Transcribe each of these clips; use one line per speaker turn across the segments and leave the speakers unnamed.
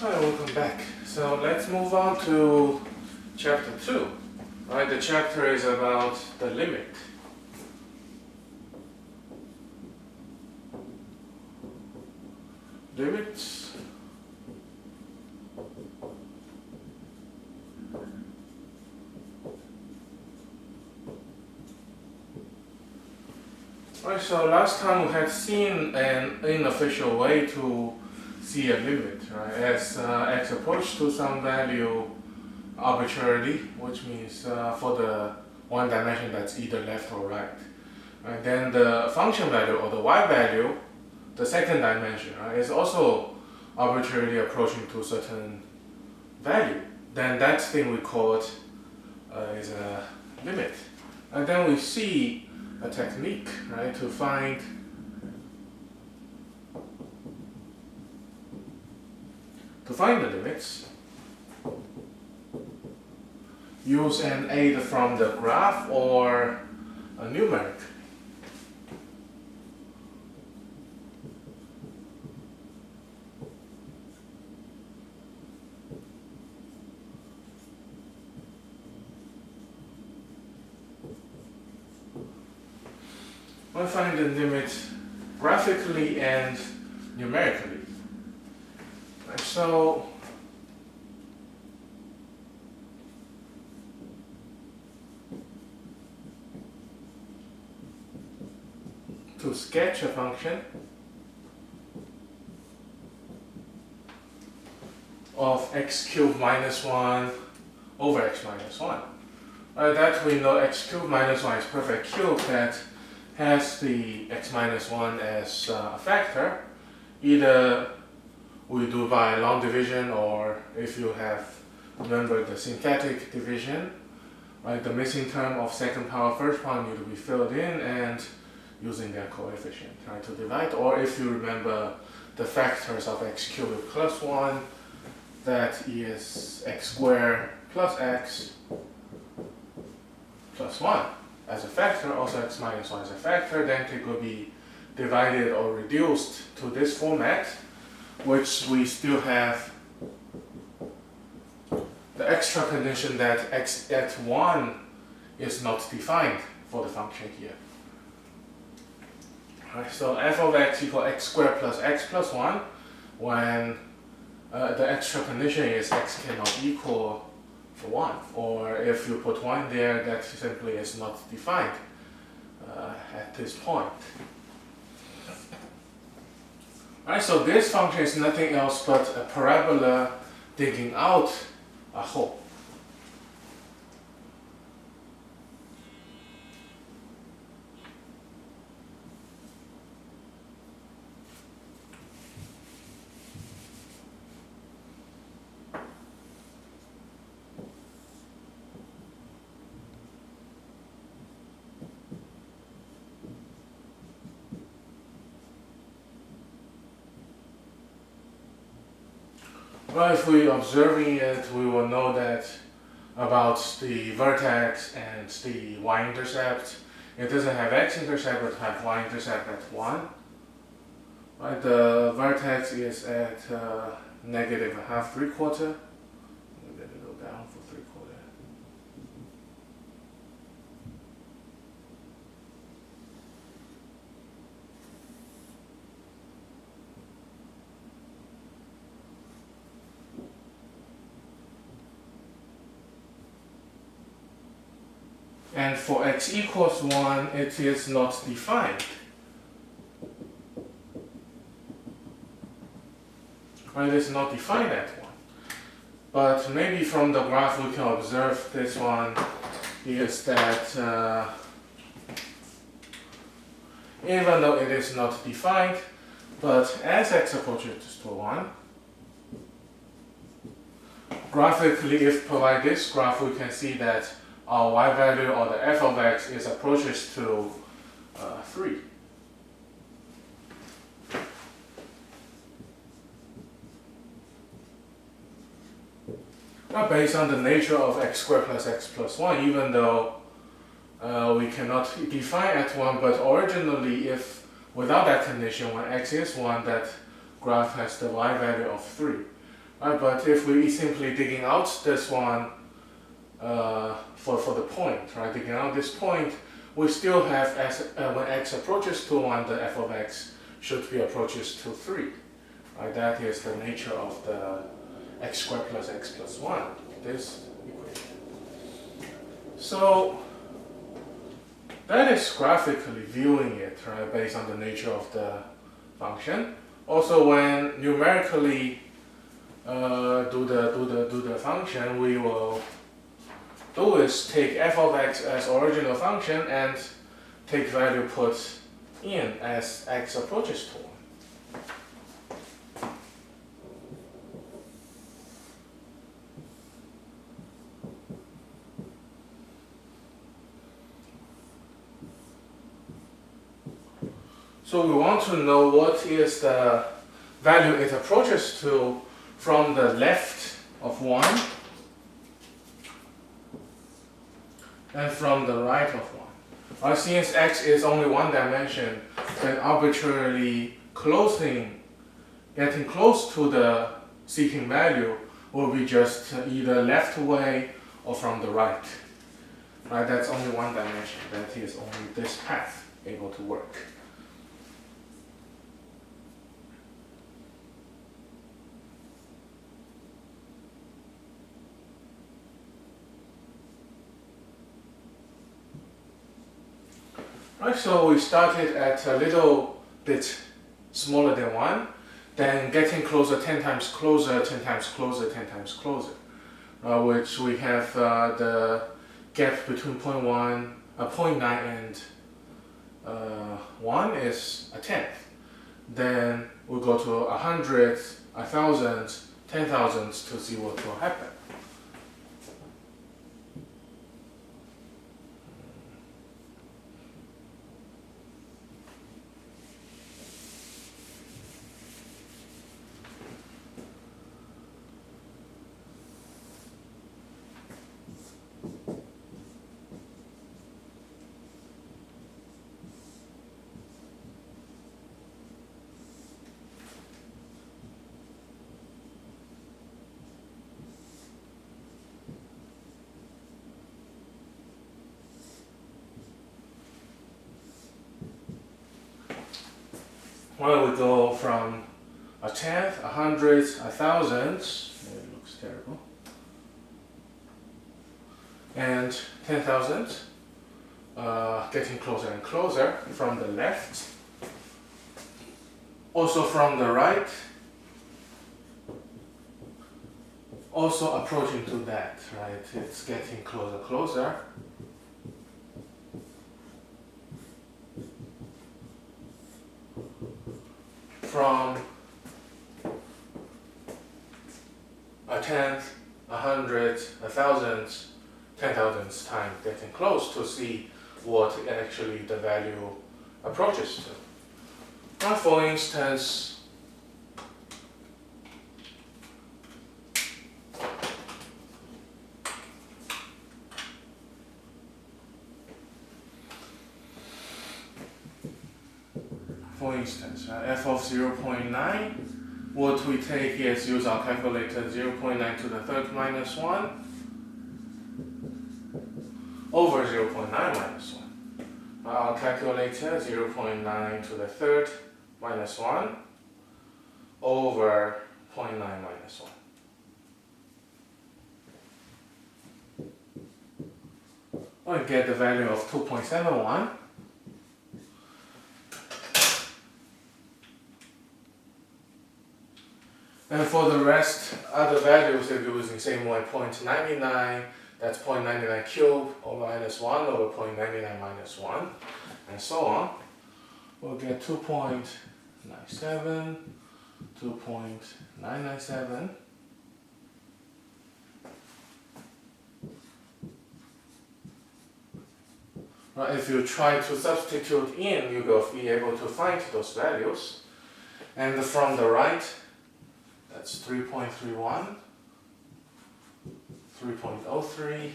Hi, welcome back. So let's move on to chapter 2. Right, the chapter is about the limit. Limits. Right, so last time we had seen an unofficial way to see a limit, right? As x approaches to some value arbitrarily, which means for the one dimension that's either left or right. Right, then the function value or the y value, the second dimension, right, is also arbitrarily approaching to a certain value. Then that thing we call it is a limit. And then we see a technique, right, to find the limits. Use an aid from the graph or a numeric. We'll find the limit graphically and numerically. Right, so to sketch a function of x cubed minus 1 over x minus 1. That we know x cubed minus 1 is perfect cube that has the x minus 1 as a factor. Either we do by long division, or if you have remembered the synthetic division, right, the missing term of second power first power need to be filled in and using their coefficient, right, to divide. Or if you remember the factors of x cubed plus 1, that is x squared plus x plus 1 as a factor, also x minus 1 as a factor, then it could be divided or reduced to this format, which we still have the extra condition that x at 1 is not defined for the function here. Right, so f of x equals x squared plus x plus 1 when the extra condition is x cannot equal 1, or if you put 1 there, that simply is not defined at this point. Alright, so this function is nothing else but a parabola digging out a hole. Well, if we observing it, we will know that about the vertex and the y-intercept. It doesn't have x-intercept, but have y-intercept at 1. Right, the vertex is at negative 1/2, 3/4. Let it go down for 3/4. And for x equals 1, it is not defined. Right, it is not defined at 1. But maybe from the graph we can observe this one is that even though it is not defined, but as x approaches to 1, graphically, if provide this graph, we can see that our y value or the f of x is approaches to 3. Now, based on the nature of x squared plus x plus 1, even though we cannot define at 1, but originally, if without that condition, when x is 1, that graph has the y value of 3. Right, but if we simply digging out this one for the point, right, digging out this point, we still have when x approaches to 1, the f of x should be approaches to 3. Right, that is the nature of the x squared plus x plus 1, this equation. So that is graphically viewing it, right, based on the nature of the function. Also, when numerically do the function, we will do is take f of x as original function and take value put in as x approaches to 1. So we want to know what is the value it approaches to from the left of 1 and from the right of 1. Since x is only one dimension, then arbitrarily getting close to the seeking value will be just either left way or from the right. Right, that's only one dimension. That is only this path able to work. Right, so we started at a little bit smaller than 1, then getting closer, 10 times closer, 10 times closer, 10 times closer, which we have the gap between 0.9 and 1 is a tenth. Then we go to 100, 1,000, 10,000 to see what will happen. Well, we go from a tenth, 100, 1,000, it looks terrible, and 10,000, getting closer and closer from the left, also from the right, also approaching to that, right, it's getting closer. From a tenth, 100, 1,000, 10,000 time getting close to see what actually the value approaches to. Now, for instance, f of 0.9, what we take is use our calculator 0.9 to the third minus 1 over 0.9 minus 1. Our calculator 0.9 to the third minus 1 over 0.9 minus 1. We get the value of 2.71. And for the rest, other values that we're using same way, 0.99, that's 0.99 cubed over minus 1 over 0.99 minus 1, and so on. We'll get 2.97, 2.997. Right, if you try to substitute in, you will be able to find those values. And from the right, that's 3.31, 3.03,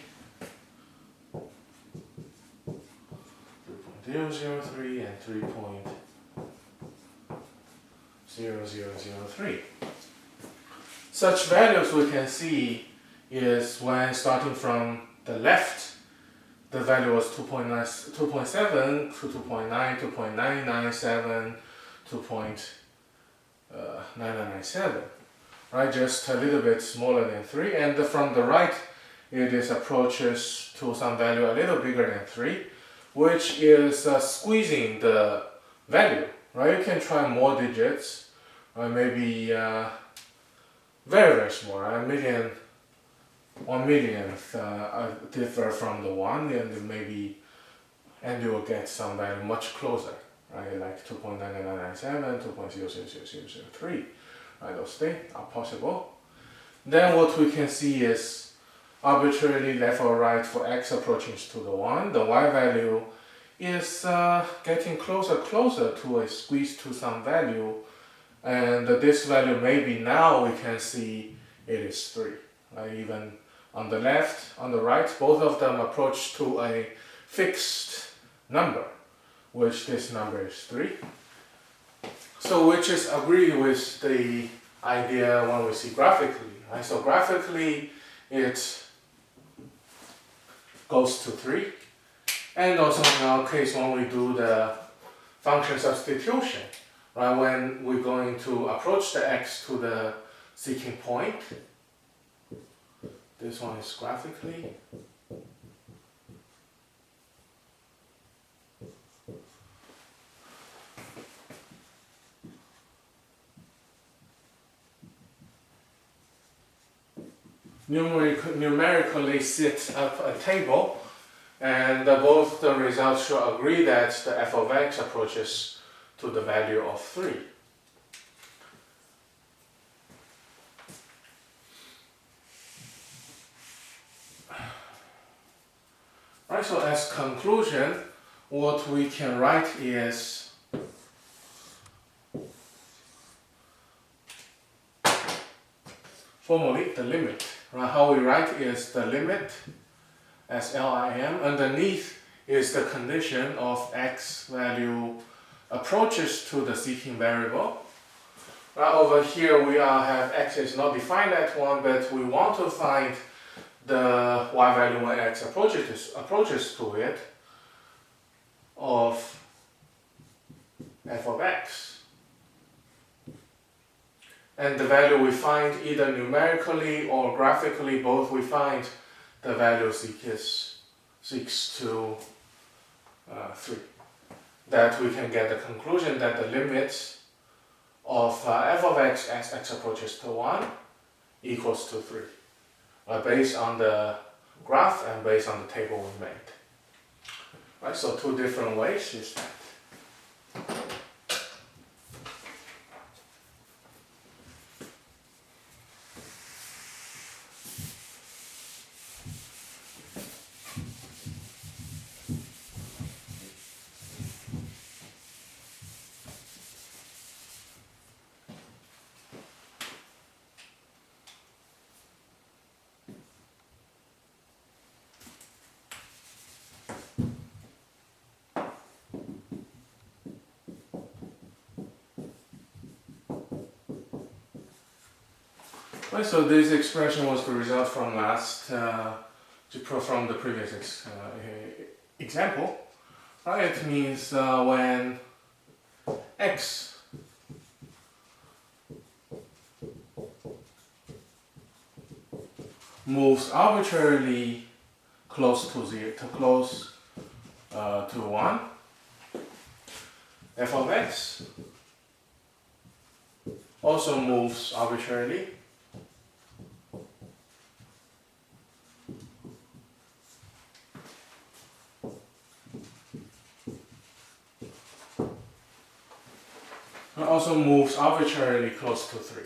3.003, and 3.0003. such values we can see is when starting from the left, the value was 2.7 to 2.9, 2.997, 2.9997, right? Just a little bit smaller than 3. And from the right, it is approaches to some value a little bigger than 3, which is squeezing the value, right? You can try more digits, maybe very, very small, a million, 1 millionth differ from the 1, and you will get some value much closer, right? Like 2.9997, 2.00003, right? Those things are possible. Then what we can see is arbitrarily left or right for x approaching to the 1, the y value is getting closer to a squeeze to some value, and this value maybe now we can see it is 3, right? Even on the left, on the right, both of them approach to a fixed number, which this number is 3. So which is agree with the idea when we see graphically, right? So graphically it goes to 3. And also in our case, when we do the function substitution, right, when we're going to approach the x to the seeking point, this one is graphically. Numerically sit up a table, and both the results should agree that the f of x approaches to the value of 3. Right, so as conclusion, what we can write is formally the limit. Right, how we write is the limit as LIM. Underneath is the condition of x value approaches to the seeking variable. Right, over here we have x is not defined at 1, but we want to find the y value when x approaches to it of f of x. And the value we find either numerically or graphically, both we find the value seeks to 3. That we can get the conclusion that the limit of f of x as x approaches to 1 equals to 3. Based on the graph and based on the table we made. Right, so two different ways is that. Right, so this expression was the result from from the previous example. Right, it means when x moves arbitrarily close to 0, to 1, f of x also moves arbitrarily close to 3.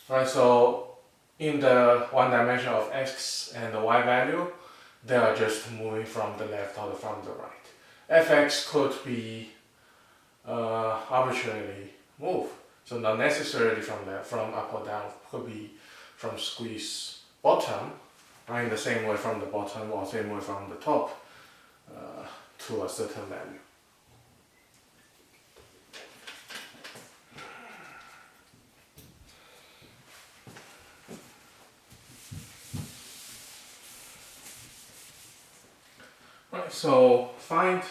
Right, so in the one dimension of x and the y value, they are just moving from the left or from the right. Fx could be arbitrarily moved, so not necessarily from up or down, could be from squeeze bottom, right, in the same way from the bottom or same way from the top to a certain value. so find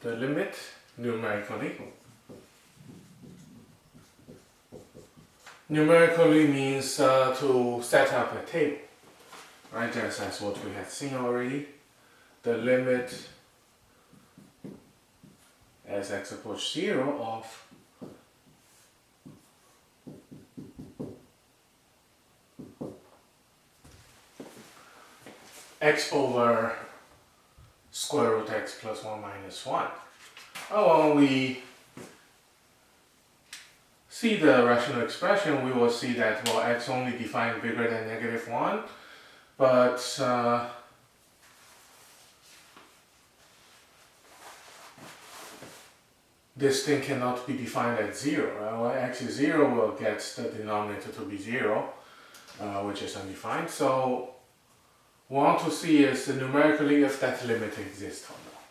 the limit numerically. Numerically means to set up a table, right? Just as what we had seen already. The limit as x approaches 0 of x over square root x plus 1 minus 1. When we see the rational expression, we will see that, well, x only defined bigger than -1, but this thing cannot be defined at 0. Right? When x is 0, we'll get the denominator to be 0, which is undefined. So we want to see is numerically if that limit exists or not.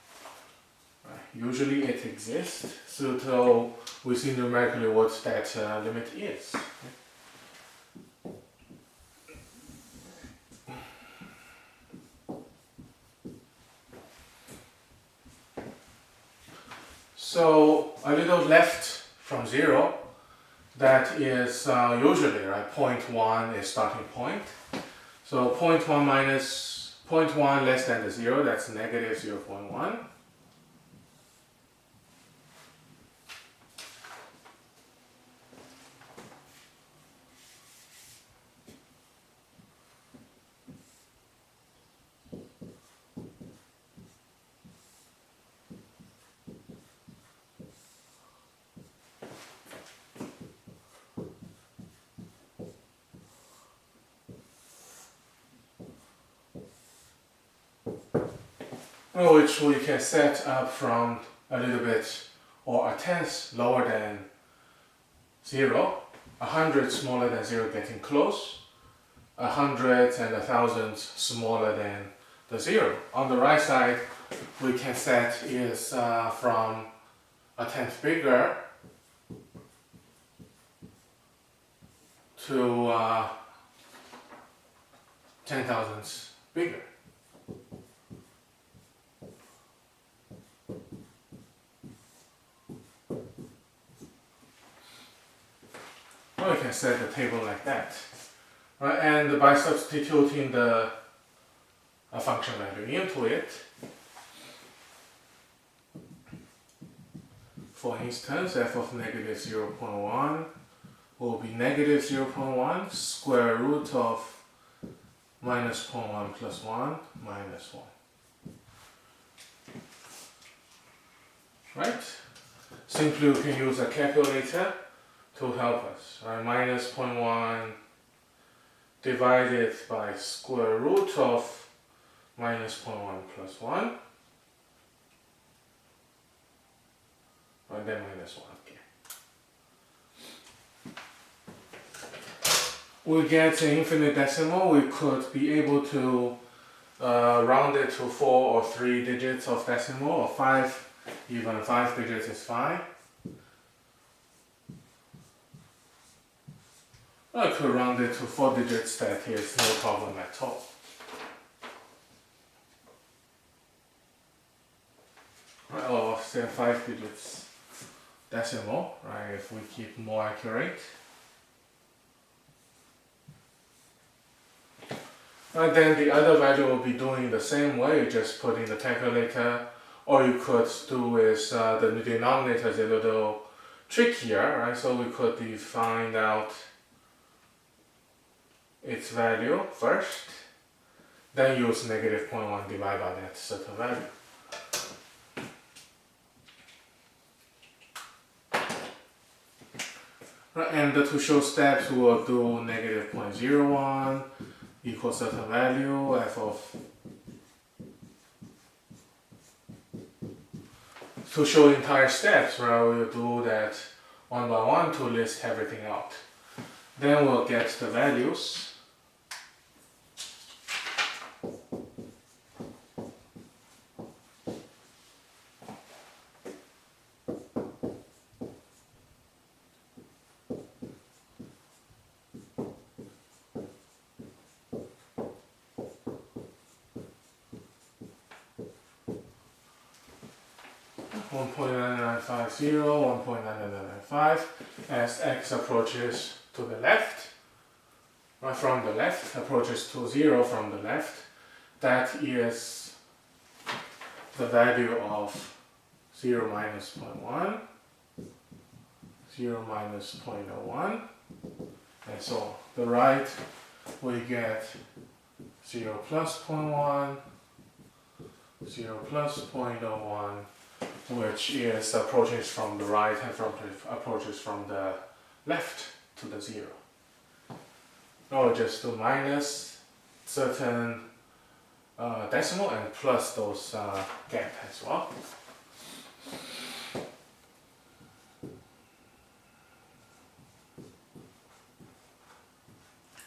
Right? Usually it exists, so we see numerically what that limit is. So a little left from 0, that is usually, right, 0.1 is starting point. So 0.1 minus 0.1 less than the 0, that's negative 0.1. Which we can set up from a little bit or a tenth lower than 0, 100 smaller than 0 getting close, 100 and 1,000 smaller than the 0. On the right side we can set is from a tenth bigger to 10,000 bigger. We can set the table like that, right? And by substituting the function value into it, for instance, f of negative 0.1 will be negative 0.1 square root of minus 0.1 plus 1 minus 1. Right? Simply we can use a calculator to help us. Right? Minus 0.1 divided by square root of minus 0.1 plus 1. And then minus 1. Okay. We get an infinite decimal. We could be able to round it to 4 or 3 digits of decimal, or 5, even 5 digits is fine. I could round it to 4 digits, that is no problem at all. Right, or say 5 digits decimal, right, if we keep more accurate. Right, then the other value will be doing the same way, just put in the calculator, or you could do is the denominator is a little trickier, right, so we could find out its value first, then use negative 0.1 divided by that certain value. Right, and the to show steps we will do negative 0.01 equals certain value, f of. To show entire steps, right, we'll do that one by one to list everything out. Then we'll get the values. 1.9950, 1.9995 as x approaches to the left, right from the left, approaches to 0 from the left. That is the value of 0 minus 0.1, 0 minus 0.01, and so on. The right, we get 0 plus 0.1, 0 plus 0.01, which is approaches from the right and approaches from the left to the 0. Now we'll just do minus certain decimal and plus those gap as well.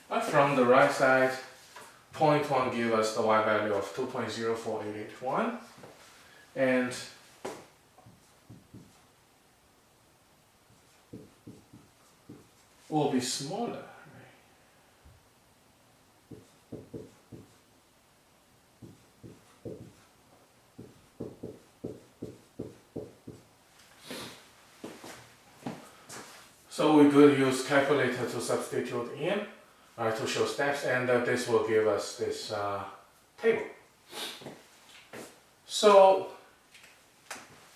But from the right side, 0.1 gives us the y value of 2.04881, and will be smaller. So we could use calculator to substitute in, to show steps, and this will give us this table. So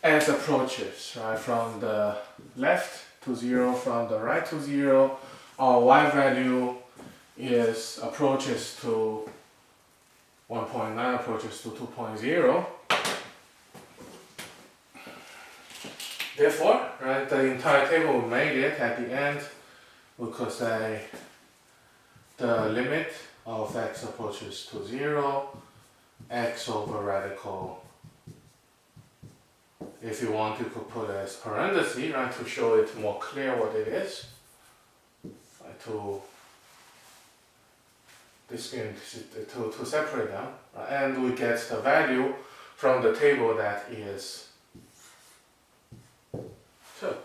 as approaches, right, from the left to 0, from the right to 0, our y value is approaches to 1.9, approaches to 2.0. Therefore, right, the entire table we made it at the end, we could say the limit of x approaches to 0, x over radical. If you want, you could put it as parentheses, right, to show it more clear what it is. Right, to separate them, right, and we get the value from the table that is 2.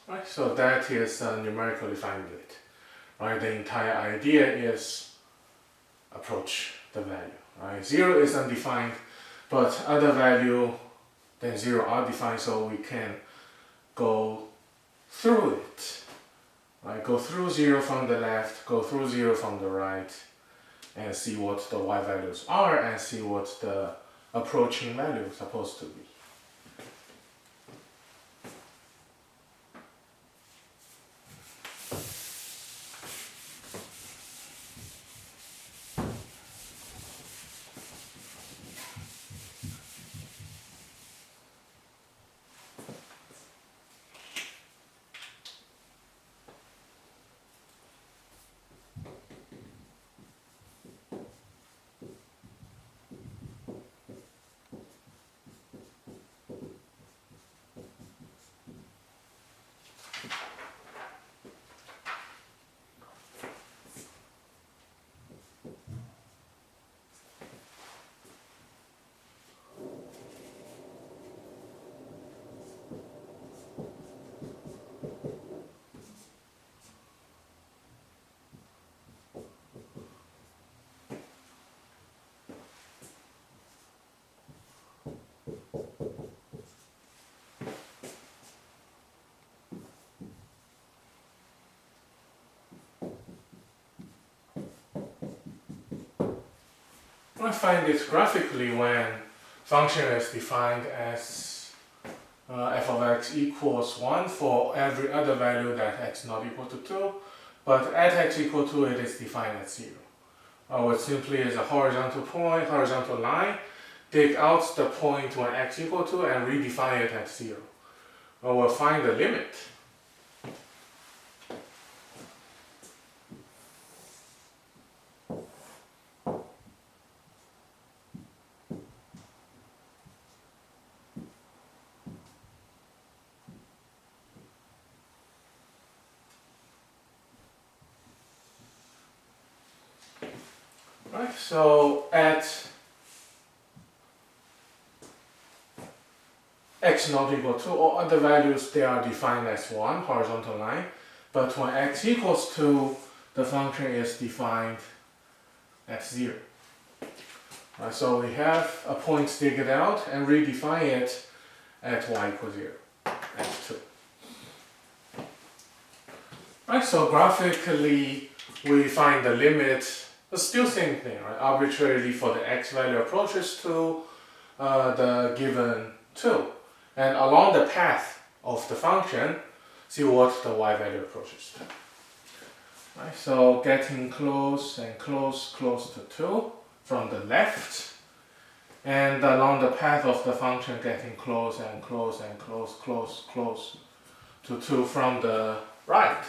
Right, so that is numerically finding it. Right, the entire idea is approach the value. Right, 0 is undefined, but other value than 0 are defined, so we can go through it. Right, go through 0 from the left, go through 0 from the right, and see what the y values are, and see what the approaching value is supposed to be. I find it graphically when function is defined as f of x equals 1 for every other value that x not equal to 2, but at x equal to it is defined as 0. What simply is a horizontal point, horizontal line, take out the point when x equal to and redefine it as 0. We'll find the limit. Right, so at x not equal to, all other values, they are defined as 1, horizontal line, but when x equals to, the function is defined at 0. Right, so we have a point figured out and redefine it at y equals 0, at 2. Right, so graphically we find the limit, it's still same thing, right? Arbitrarily for the x value approaches to the given 2. And along the path of the function, see what the y value approaches to. Right, so getting close and close to 2 from the left, and along the path of the function getting close and close to 2 from the right.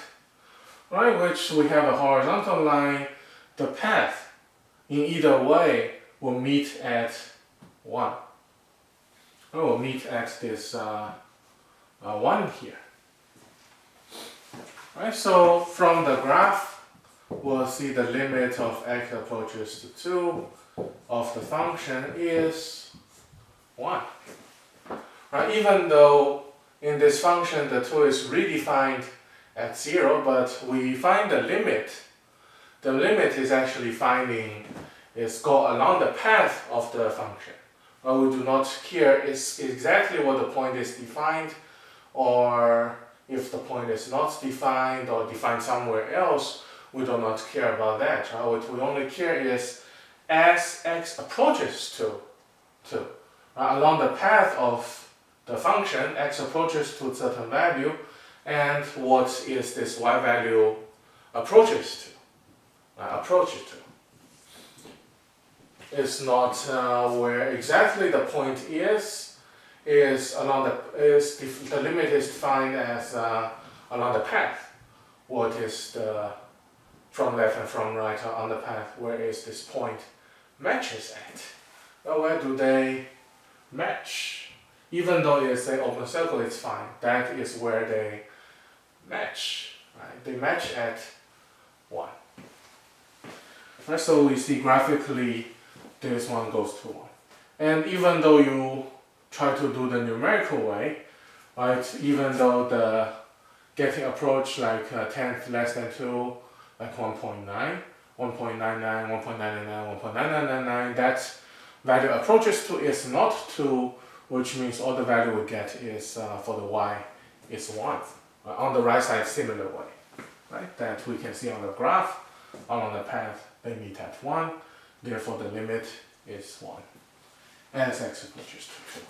Right, which we have a horizontal line, the path in either way will meet at 1. It will meet at this 1 here. Right, so from the graph, we'll see the limit of x approaches to 2 of the function is 1. Right, even though in this function the 2 is redefined at 0, but we find the limit. The limit is actually go along the path of the function. But we do not care is exactly what the point is defined, or if the point is not defined or defined somewhere else, we do not care about that. Right? What we only care is as x approaches to 2. Along the path of the function, x approaches to a certain value, and what is this y value approaches to. It's not where exactly the point is along the limit is defined as along the path. What is the from left and from right on the path? Where is this point matches at? Well, where do they match? Even though it's an open circle, it's fine. That is where they match. Right? They match at 1. Right, so we see graphically this one goes to 1. And even though you try to do the numerical way, right, even though the getting approach like 10th less than 2, like 1.9, 1.99, 1.99, 1.9999, that value approaches to is not 2, which means all the value we get is for the y is 1. On the right side, similar way, right, that we can see on the graph, along the path, they meet at 1, therefore the limit is 1, as x approaches to 2.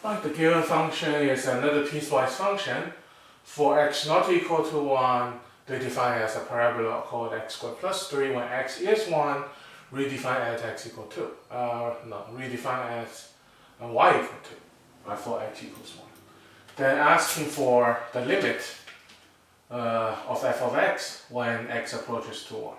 Right, the given function is another piecewise function. For x not equal to 1, they define as a parabola called x squared plus 3. When x is 1, redefine as x equal 2. Redefine as y equal 2, right, for x equals 1. Then asking for the limit of f of x when x approaches to 1.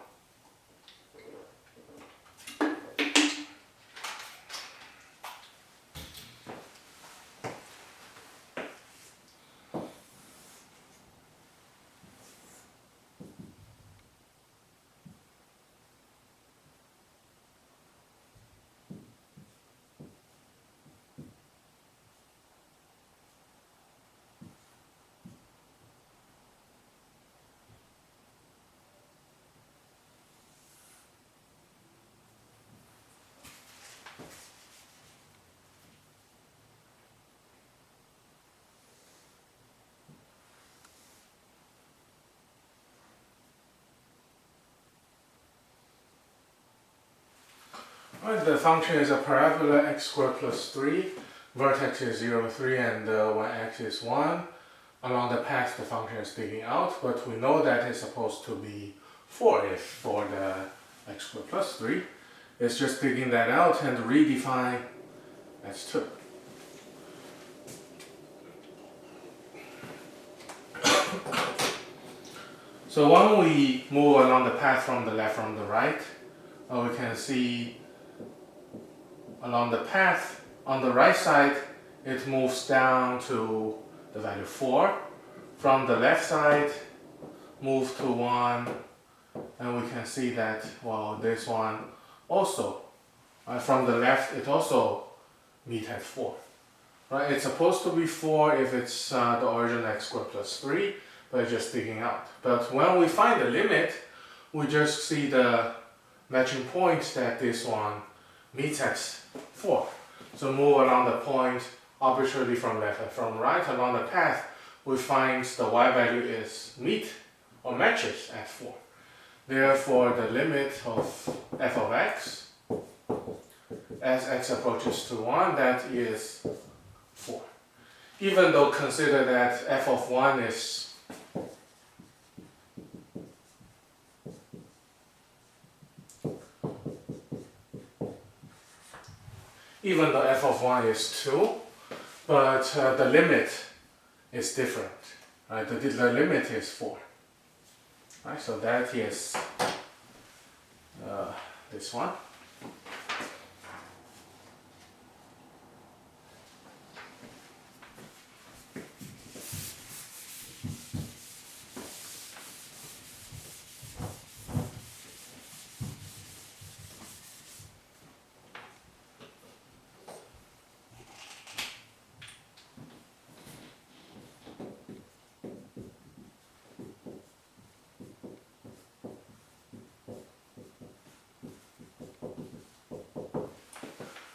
Alright, the function is a parabola x squared plus 3, vertex is 0, 3, and when x is 1. Along the path the function is digging out, but we know that it's supposed to be 4 if for the x squared plus 3. It's just digging that out and redefine as 2. So when we move along the path from the left from the right, we can see along the path on the right side it moves down to the value 4. From the left side move to 1, and we can see that, well, this one also from the left it also meet at 4. Right? It's supposed to be 4 if it's the origin x squared plus 3, but it's just digging out. But when we find the limit, we just see the matching point that this one meets at 4. So move along the point arbitrarily from left and from right along the path, we find the y value is meet or matches at 4. Therefore, the limit of f of x as x approaches to 1, that is 4. Even though consider that f of 1 is even though f of 1 is 2, but the limit is different. Right? The limit is 4. Right? So that is this one.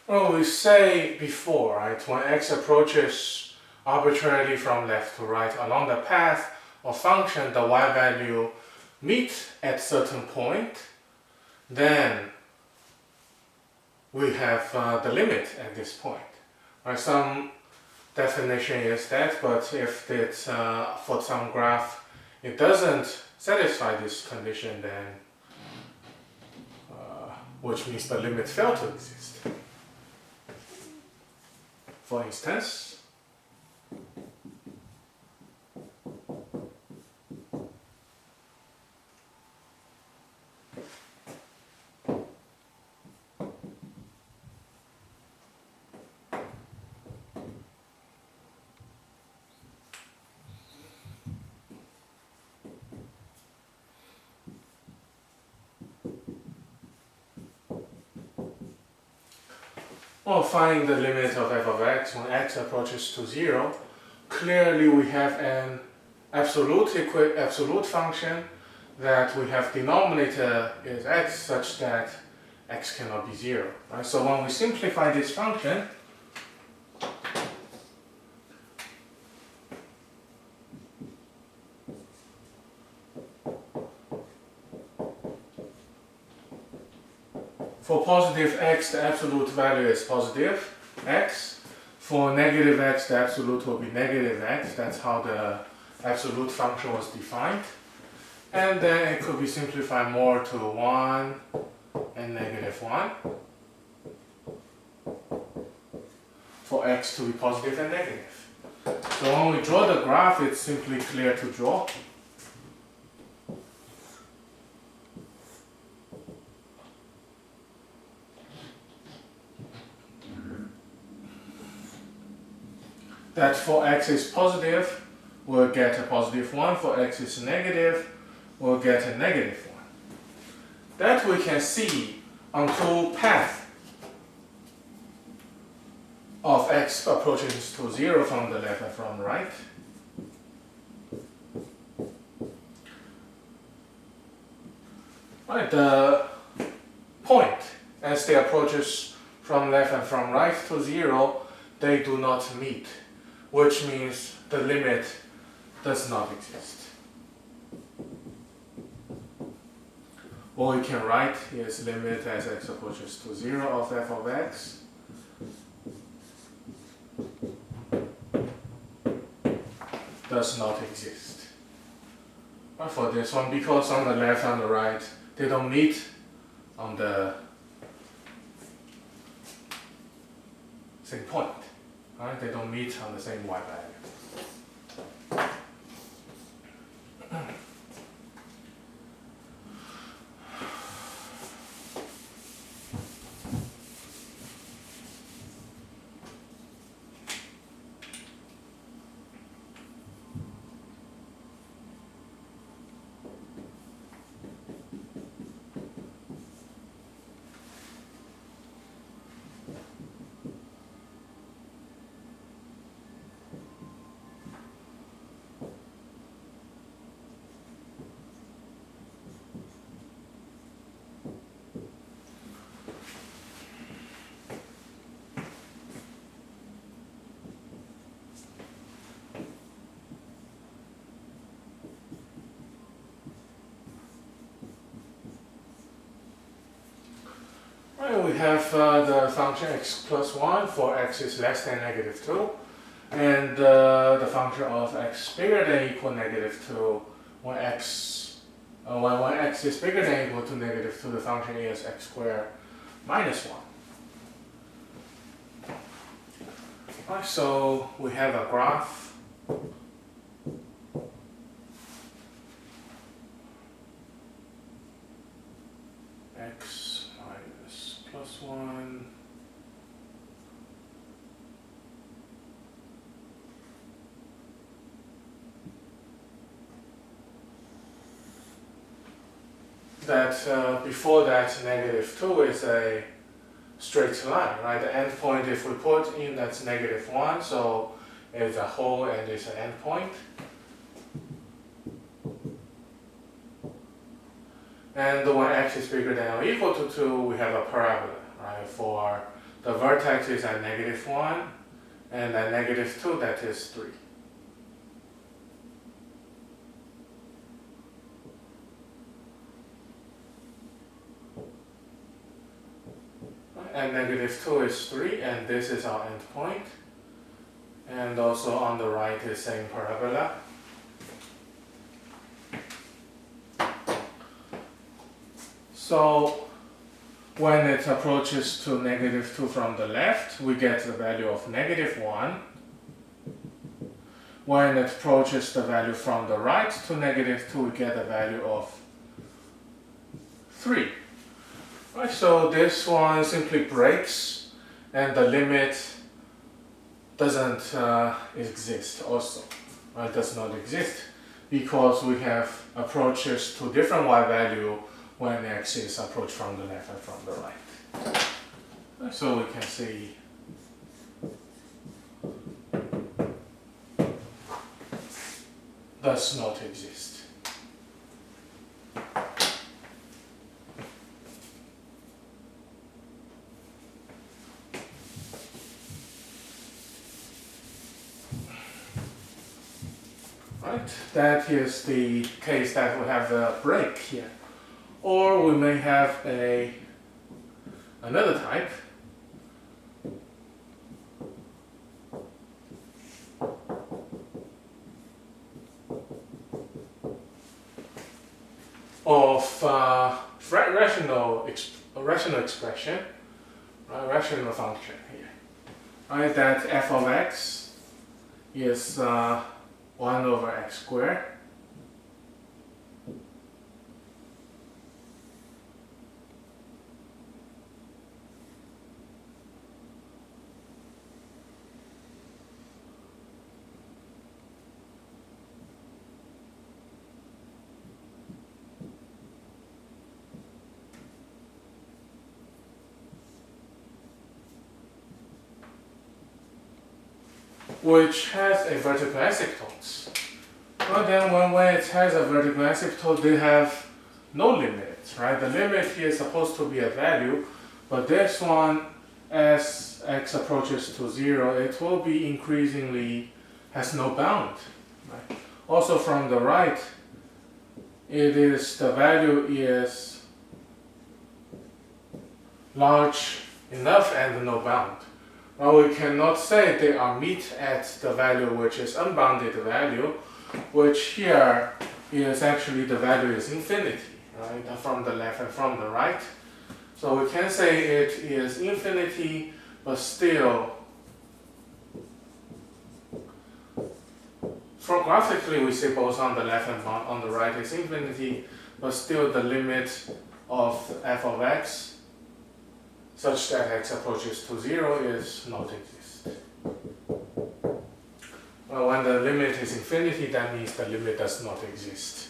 Well, we say before, right, when x approaches arbitrarily from left to right along the path of function, the y value meets at certain point, then we have the limit at this point. Right, some definition is that, but if it's for some graph it doesn't satisfy this condition, then which means the limit failed to exist. For instance, well, find the limit of f of x when x approaches to 0. Clearly we have an absolute function that we have denominator is x such that x cannot be 0. Right? So when we simplify this function, for positive x, the absolute value is positive x. For negative x, the absolute will be negative x. That's how the absolute function was defined. And then it could be simplified more to 1 and negative 1. For x to be positive and negative. So when we draw the graph, it's simply clear to draw. That for x is positive, we'll get a positive 1. For x is negative, we'll get a negative 1. That we can see on two paths of x approaching to 0 from the left and from the right. Right, the point as they approaches from left and from right to 0, they do not meet, which means the limit does not exist. what we can write is limit as x approaches to 0 of f of x does not exist. But for this one, because on the left and the right, they don't meet on the same point. Right? They don't meet on the same y value. We have the function x plus 1 for x is less than negative 2, and the function of x bigger than equal negative 2 when x is bigger than equal to negative 2, the function is x squared minus 1. Right, so we have a graph x minus plus 1 that before that negative 2 is a straight line, right? The end point, if we put in, that's negative 1, so it's a hole and it's an end point. And when x is bigger than or equal to 2, we have a parabola, right? For the vertex is at negative 1, and at negative 2, that is 3. And negative 2 is 3, and this is our end point. And also on the right is same parabola. So when it approaches to negative 2 from the left, we get the value of negative 1. When it approaches the value from the right to negative 2, we get a value of 3. Right, so this one simply breaks, and the limit doesn't exist also. Right, does not exist because we have approaches to different y value when x is approached from the left and from the right. Right, so we can see does not exist. Right, that is the case that we have a break here. Or we may have another type. Of rational expression, right, rational function here. Right, that f of x is 1 over x squared. Which has a vertical asymptote. But then when it has a vertical asymptote, they have no limit, right? The limit here is supposed to be a value, but this one, as x approaches to 0, it will be increasingly has no bound. Right? Also from the right, the value is large enough and no bound. Well, we cannot say they are meet at the value which is unbounded value, which here is actually the value is infinity, right? From the left and from the right. So we can say it is infinity, but still, for graphically we say both on the left and on the right is infinity, but still the limit of f of x such that x approaches to 0 is not exist. Well, when the limit is infinity, that means the limit does not exist.